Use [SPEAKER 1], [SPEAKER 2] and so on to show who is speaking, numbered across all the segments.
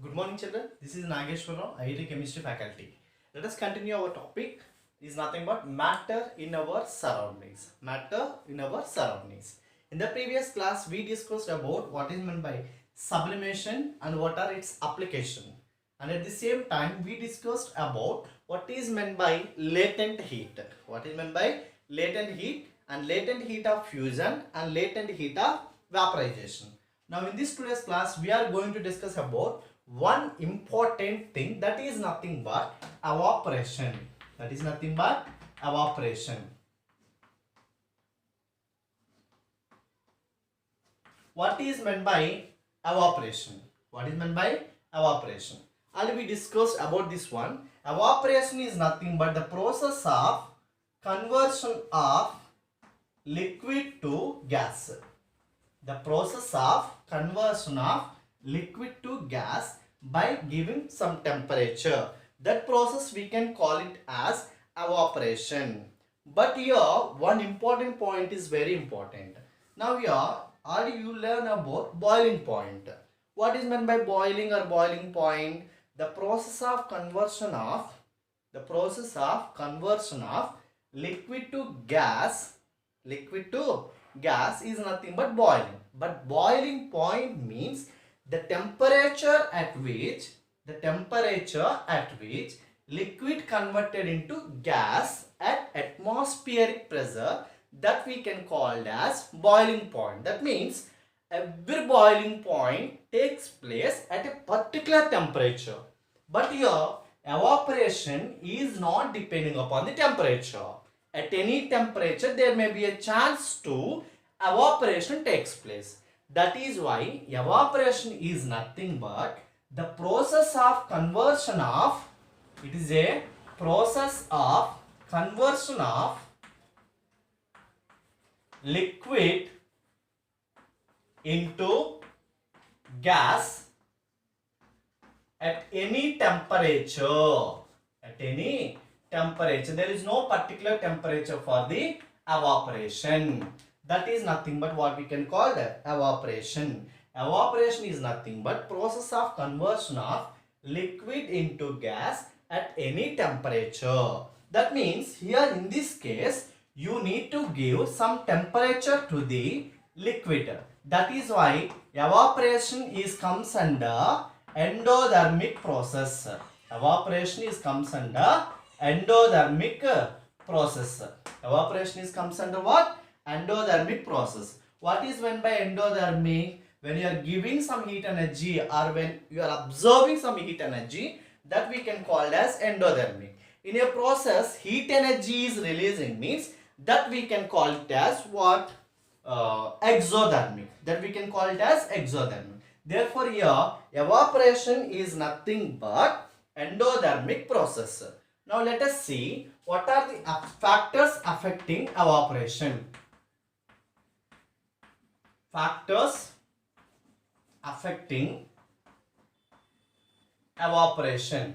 [SPEAKER 1] Good morning, children. This is Nageshwara, IIT Chemistry faculty. Let us continue our topic. Is nothing but matter in our surroundings. Matter in our surroundings. In the previous class, we discussed about what is meant by sublimation and what are its application. And at the same time, we discussed about what is meant by latent heat. What is meant by latent heat and latent heat of fusion and latent heat of vaporization. Now, in this today's class, we are going to discuss about one important thing, that is nothing but evaporation. That is nothing but evaporation. What is meant by evaporation? What is meant by evaporation? Already we discussed about this one. Evaporation is nothing but the process of conversion of liquid to gas. The process of conversion of liquid to gas by giving some temperature. That process we can call it as evaporation. But here one important point is very important. Now here already you learn about boiling point. What is meant by boiling or boiling point? The process of conversion of liquid to gas is nothing but boiling. But boiling point means the temperature at which liquid converted into gas at atmospheric pressure, that we can call it as boiling point. That means every boiling point takes place at a particular temperature. But here evaporation is not depending upon the temperature. At any temperature there may be a chance to evaporation takes place. That is why evaporation is nothing but the process of conversion of, it is a process of conversion of liquid into gas at any temperature. At any temperature. There is no particular temperature for the evaporation. That is nothing but what we can call the evaporation. Evaporation is nothing but process of conversion of liquid into gas at any temperature. That means here in this case you need to give some temperature to the liquid. That is why evaporation comes under endothermic process. Evaporation comes under endothermic process. Evaporation comes under what? Endothermic process. What is meant by endothermic? When you are giving some heat energy or when you are absorbing some heat energy, that we can call it as endothermic. In a process, heat energy is releasing means that we can call it as what? Exothermic. That we can call it as exothermic. Therefore, here evaporation is nothing but endothermic process. Now let us see what are the factors affecting evaporation. Factors affecting evaporation.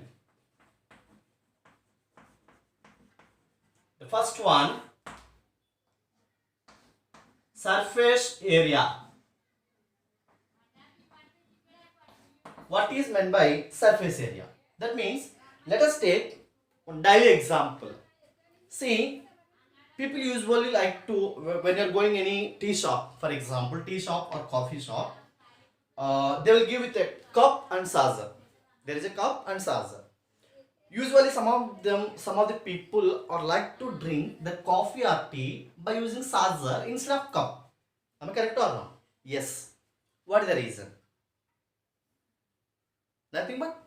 [SPEAKER 1] The first one, surface area. What is meant by surface area? That means, let us take one daily example. See, people usually like to, when you are going any tea shop, for example, tea shop or coffee shop, they will give it a cup and saucer. There is a cup and saucer. Usually some of the people are like to drink the coffee or tea by using saucer instead of cup. Am I correct or wrong? Yes. What is the reason? Nothing but,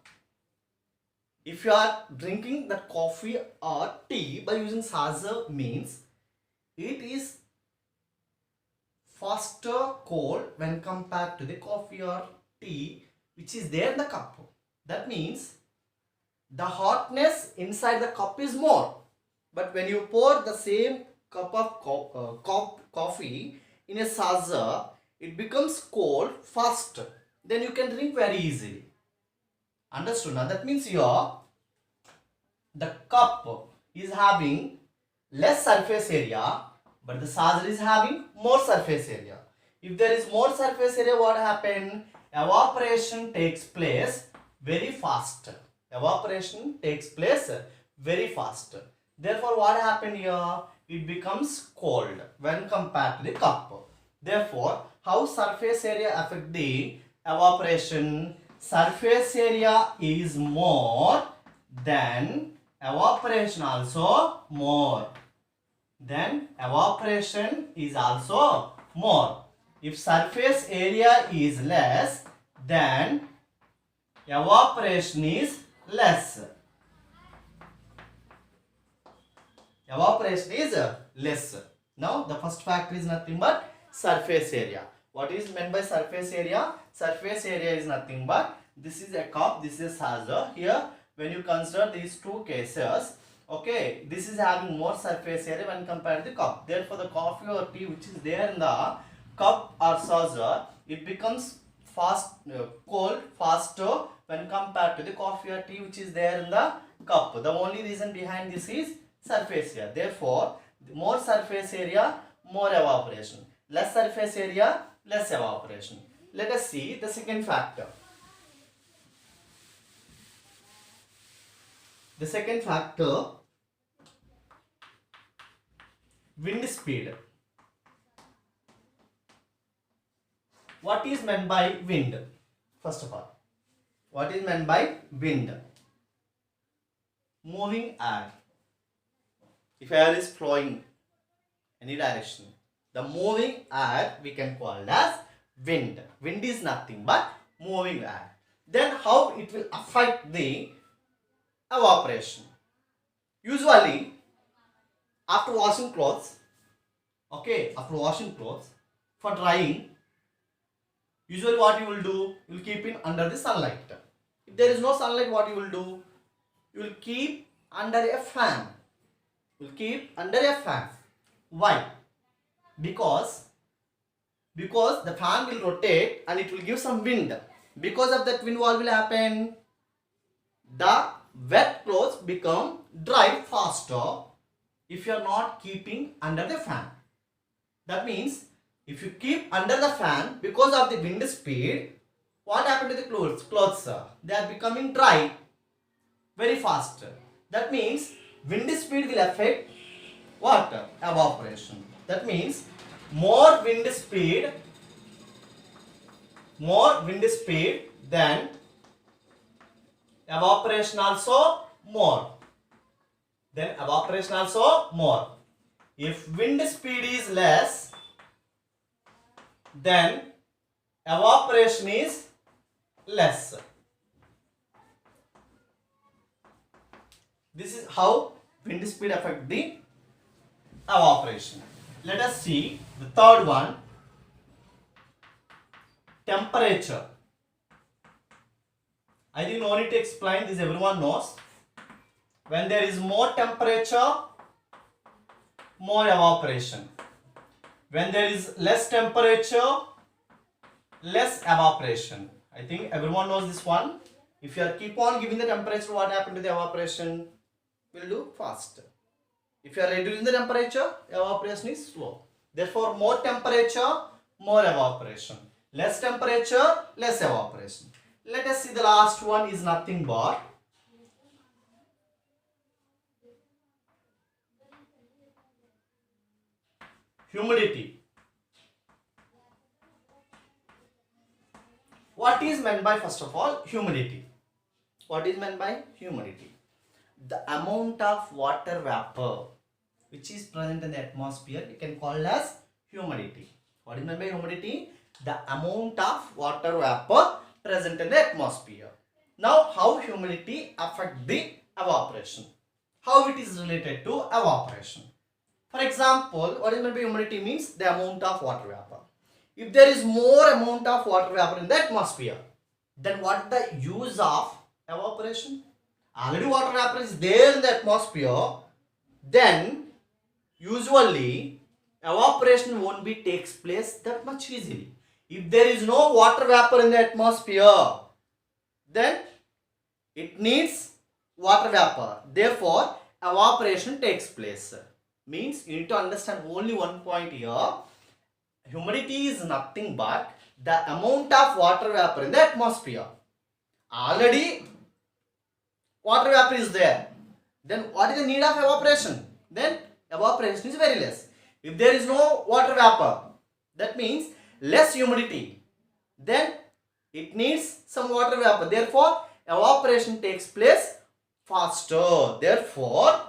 [SPEAKER 1] if you are drinking the coffee or tea by using saucer means it is faster cold when compared to the coffee or tea which is there in the cup. That means the hotness inside the cup is more. But when you pour the same cup of coffee in a saucer, it becomes cold fast. Then you can drink very easily. Understood? Now that means here the cup is having less surface area, but the saucer is having more surface area. If there is more surface area, what happen? Evaporation takes place very fast. Evaporation takes place very fast. Therefore, what happened here? It becomes cold when compared to the cup. Therefore, how surface area affect the evaporation? Surface area is more, then evaporation also more. Then evaporation is also more. If surface area is less, then evaporation is less. Evaporation is less. Now the first factor is nothing but surface area. What is meant by surface area? Surface area is nothing but, this is a cup, this is saucer. Here when you consider these two cases, okay, this is having more surface area when compared to the cup. Therefore the coffee or tea which is there in the cup or saucer, it becomes cold faster when compared to the coffee or tea which is there in the cup. The only reason behind this is surface area. Therefore, more surface area, more evaporation. Less surface area, less evaporation. Let us see the second factor. The second factor, wind speed. What is meant by wind? First of all, what is meant by wind? Moving air. If air is flowing any direction, the moving air we can call as wind. Wind is nothing but moving air. Then how it will affect the evaporation? Usually after washing clothes, okay, after washing clothes for drying, usually what you will do, you will keep it under the sunlight. If there is no sunlight, what you will do, you will keep under a fan. You will keep under a fan. Why? Because the fan will rotate and it will give some wind. Because of that wind, what will happen? The wet clothes become dry faster if you are not keeping under the fan. That means if you keep under the fan, because of the wind speed, what happened to the clothes? They are becoming dry very fast. That means wind speed will affect what? Evaporation. That means more wind speed then evaporation also more. If wind speed is less, then evaporation is less. This is how wind speed affect the evaporation. Let us see the third one, temperature. I think no need to explain this, everyone knows. When there is more temperature, more evaporation. When there is less temperature, less evaporation. I think everyone knows this one. If you keep on giving the temperature, what happens to the evaporation? Will do fast. If you are reducing the temperature, evaporation is slow. Therefore, more temperature, more evaporation. Less temperature, less evaporation. Let us see the last one is nothing but humidity. What is meant by, first of all, humidity? What is meant by humidity? The amount of water vapor which is present in the atmosphere, we can call as humidity. What is meant by humidity? The amount of water vapor present in the atmosphere. Now, how humidity affect the evaporation? How it is related to evaporation? For example, what is meant by humidity means the amount of water vapor. If there is more amount of water vapor in the atmosphere, then what is the use of evaporation? Already water vapor is there in the atmosphere, then usually evaporation won't be takes place that much easily. If there is no water vapor in the atmosphere, then it needs water vapor. Therefore, evaporation takes place. Means you need to understand only one point here. Humidity is nothing but the amount of water vapor in the atmosphere. Already water vapor is there. Then what is the need of evaporation? Then evaporation is very less. If there is no water vapor, that means less humidity. Then it needs some water vapor. Therefore, evaporation takes place faster. Therefore,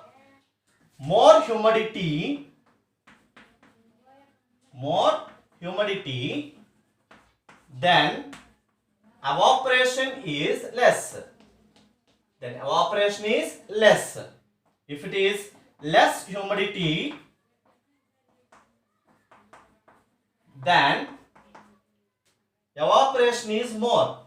[SPEAKER 1] more humidity, then evaporation is less. Then evaporation is less. If it is less humidity, then evaporation is more.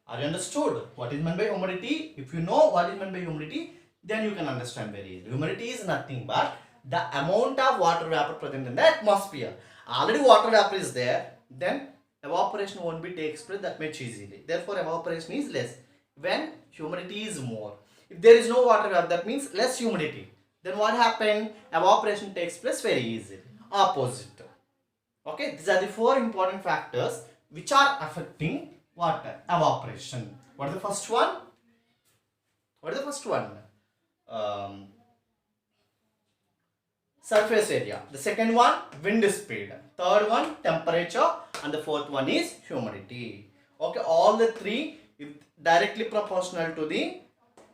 [SPEAKER 1] Are you understood what is meant by humidity? If you know what is meant by humidity, then you can understand very easily. Humidity is nothing but the amount of water vapor present in the atmosphere. Already water vapor is there, then evaporation won't be takes place that much easily. Therefore, evaporation is less when humidity is more. If there is no water vapor, that means less humidity. Then what happens? Evaporation takes place very easily. Opposite. Okay, these are the 4 important factors which are affecting water evaporation. What is the first one? Surface area. The second one, wind speed. Third one, temperature. And the fourth one is humidity. Okay, all the 3 is directly proportional to the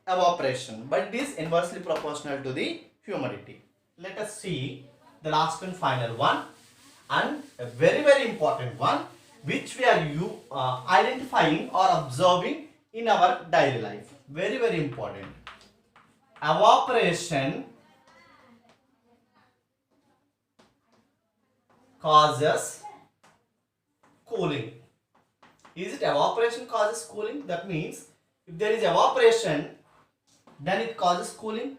[SPEAKER 1] evaporation, but it is inversely proportional to the humidity. Let us see the last and final one, and a very, very important one, which we are identifying or observing in our daily life. Very, very important. Evaporation causes cooling. Is it evaporation causes cooling? That means if there is evaporation, then it causes cooling.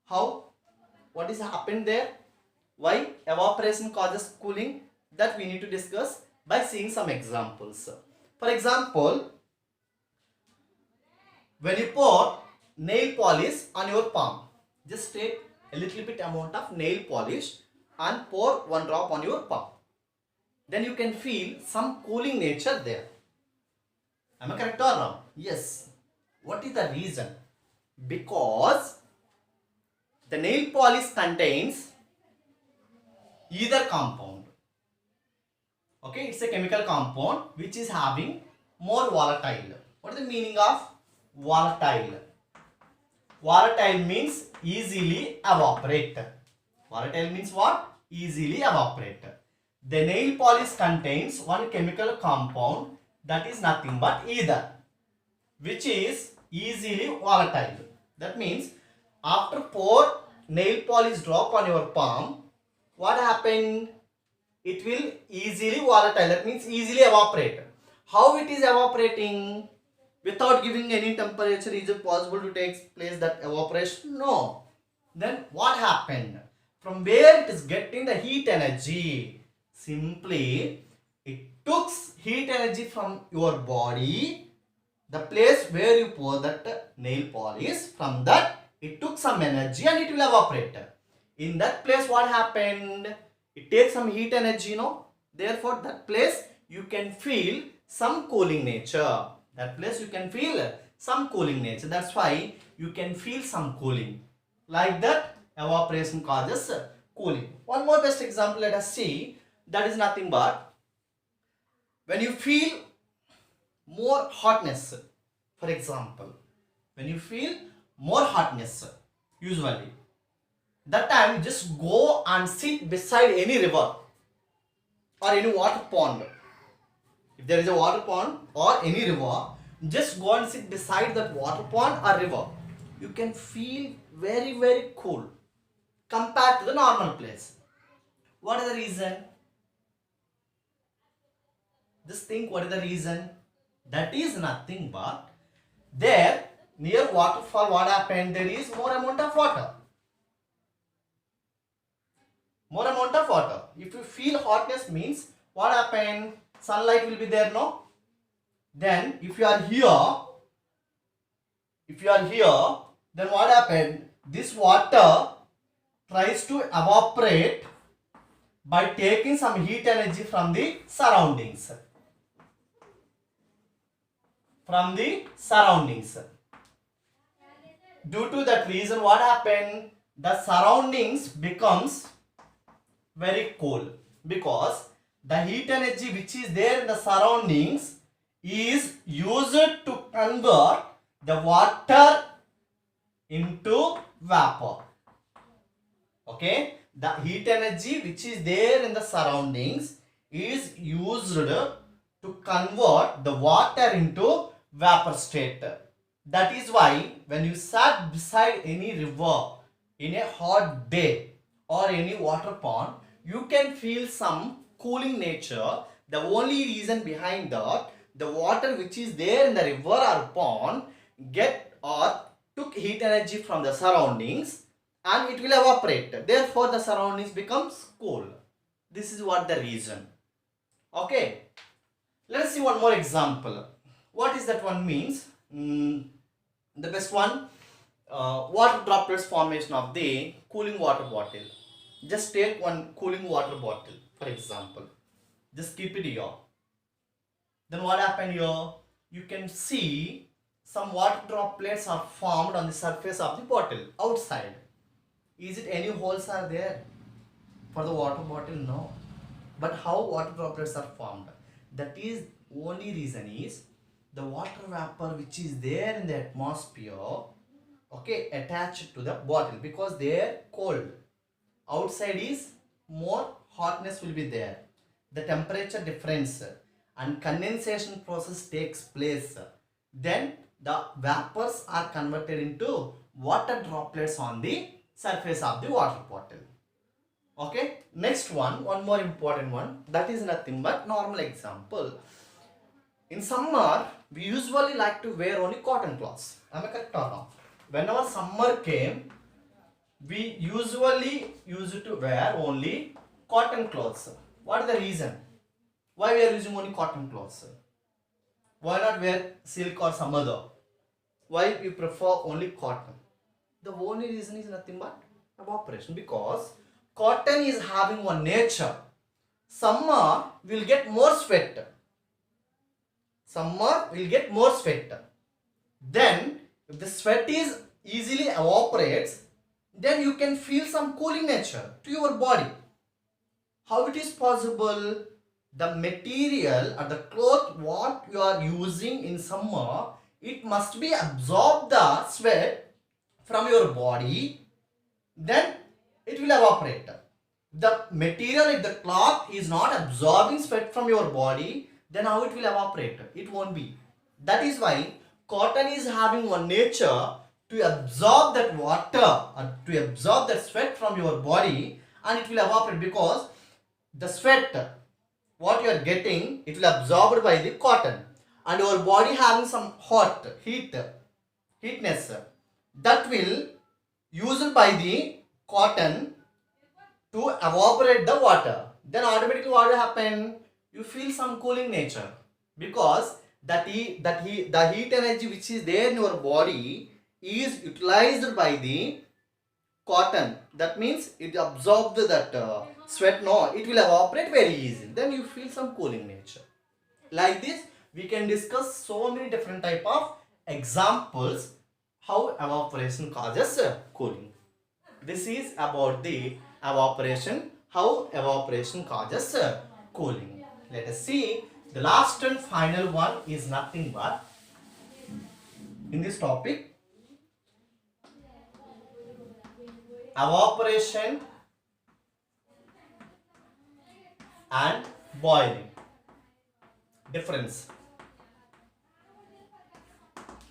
[SPEAKER 1] How? What is happened there? Why evaporation causes cooling? That we need to discuss by seeing some examples. For example, when you pour nail polish on your palm, just take a little bit amount of nail polish and pour 1 drop on your palm. Then you can feel some cooling nature there. Am I correct or wrong? Yes. What is the reason? Because the nail polish contains either compound. Okay, it's a chemical compound which is having more volatile. What is the meaning of volatile? Volatile means easily evaporate. Volatile means what? Easily evaporate. The nail polish contains one chemical compound that is nothing but ether, which is easily volatile. That means after pour nail polish drop on your palm, what happened? It will easily volatile. That means easily evaporate. How it is evaporating? Without giving any temperature, is it possible to take place that evaporation? No. Then what happened? From where it is getting the heat energy? Simply, it took heat energy from your body, the place where you pour that nail polish, from that it took some energy and it will evaporate. In that place, what happened? It takes some heat energy, no? Therefore, that place you can feel some cooling nature. That place you can feel some cooling nature. That's why you can feel some cooling. Like that, evaporation causes cooling. One more best example, let us see. That is nothing but when you feel more hotness. For example, when you feel more hotness, usually, that time just go and sit beside any river or any water pond. If there is a water pond or any river, just go and sit beside that water pond or river. You can feel very, very cool compared to the normal place. What is the reason? Just think, what is the reason? That is nothing but there near waterfall, what happened? There is more amount of water. More amount of water. If you feel hotness means what happened? Sunlight will be there, no? Then if you are here, then what happened? This water tries to evaporate by taking some heat energy from the surroundings. From the surroundings. Due to that reason, what happened? The surroundings becomes very cold because the heat energy which is there in the surroundings is used to convert the water into vapor. Okay, the heat energy which is there in the surroundings is used to convert the water into vapor state. That is why when you sat beside any river in a hot day or any water pond, you can feel some cooling nature. The only reason behind that, the water which is there in the river or pond get or took heat energy from the surroundings and it will evaporate. Therefore, the surroundings becomes cool. This is what the reason. Okay. Let us see one more example. What is that one means? The best one, water droplets formation of the cooling water bottle. Just take one cooling water bottle, for example. Just keep it here. Then what happened here? You can see some water droplets are formed on the surface of the bottle outside. Is it any holes are there for the water bottle? No. But how water droplets are formed? That is only reason is the water vapor which is there in the atmosphere, okay, attached to the bottle because they are cold. Outside is more hotness will be there. The temperature difference and condensation process takes place. Then the vapors are converted into water droplets on the surface of the water bottle. Okay, next one more important one, that is nothing but normal example. In summer, we usually like to wear only cotton cloths. Am I correct or not? Whenever summer came, we usually used to wear only cotton clothes. What is the reason? Why we are using only cotton clothes? Why not wear silk or some other? Why we prefer only cotton? The only reason is nothing but evaporation, because cotton is having one nature. Summer will get more sweat. Summer will get more sweat. Then if the sweat is easily evaporates, then you can feel some cooling nature to your body. How it is possible? The material or the cloth what you are using in summer, it must be absorb the sweat from your body, then it will evaporate. The material, if the cloth is not absorbing sweat from your body, then how it will evaporate? It won't be. That is why cotton is having one nature to absorb that water or to absorb that sweat from your body, and it will evaporate because the sweat what you are getting, it will absorbed by the cotton, and your body having some heatness that will used by the cotton to evaporate the water. Then automatically what will happen? You feel some cooling nature because the heat energy which is there in your body is utilized by the cotton. That means it absorbs that sweat. No, it will evaporate very easily. Then you feel some cooling nature. Like this, we can discuss so many different type of examples how evaporation causes cooling. This is about the evaporation, how evaporation causes cooling. Let us see, the last and final one is nothing but in this topic, evaporation and boiling. Difference.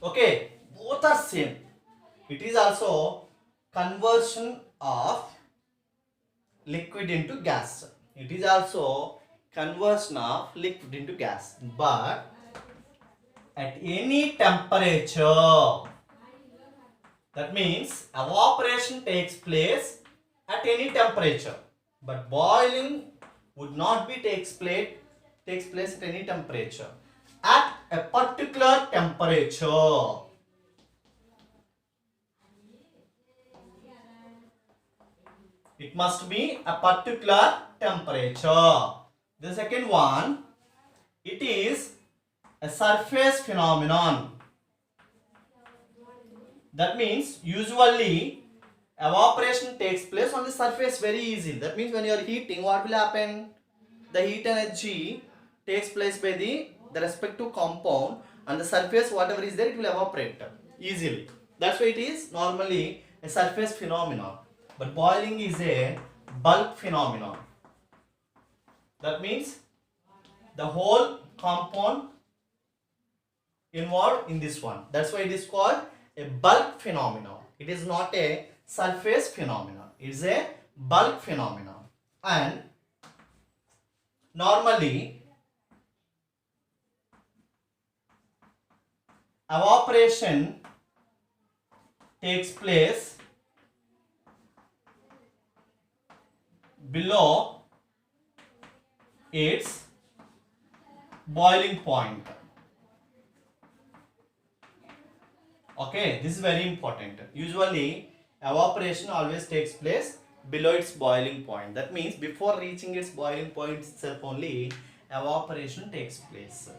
[SPEAKER 1] Okay, both are same. It is also conversion of liquid into gas. It is also conversion of liquid into gas, but at any temperature. That means evaporation takes place at any temperature, but boiling would not be takes place at any temperature. At a particular temperature. It must be a particular temperature. The second one, it is a surface phenomenon. That means usually evaporation takes place on the surface very easily. That means when you are heating, what will happen? The heat energy takes place by the respective compound, and the surface, whatever is there, it will evaporate easily. That's why it is normally a surface phenomenon. But boiling is a bulk phenomenon. That means the whole compound involved in this one. That's why it is called a bulk phenomenon. It is not a surface phenomenon. It is a bulk phenomenon. And normally evaporation takes place below its boiling point. Okay, this is very important. Usually evaporation always takes place below its boiling point. That means before reaching its boiling point itself only evaporation takes place.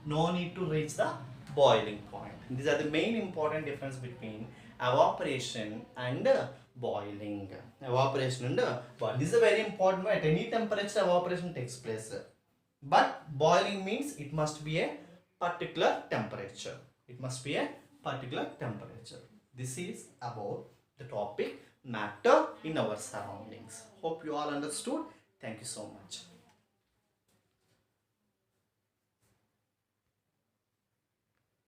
[SPEAKER 1] No need to reach the boiling point. These are the main important difference between evaporation and boiling. Evaporation and boiling. This is a very important one. At any temperature evaporation takes place. But boiling means it must be a particular temperature. It must be a particular temperature. This is about the topic matter in our surroundings. Hope you all understood. Thank you so much.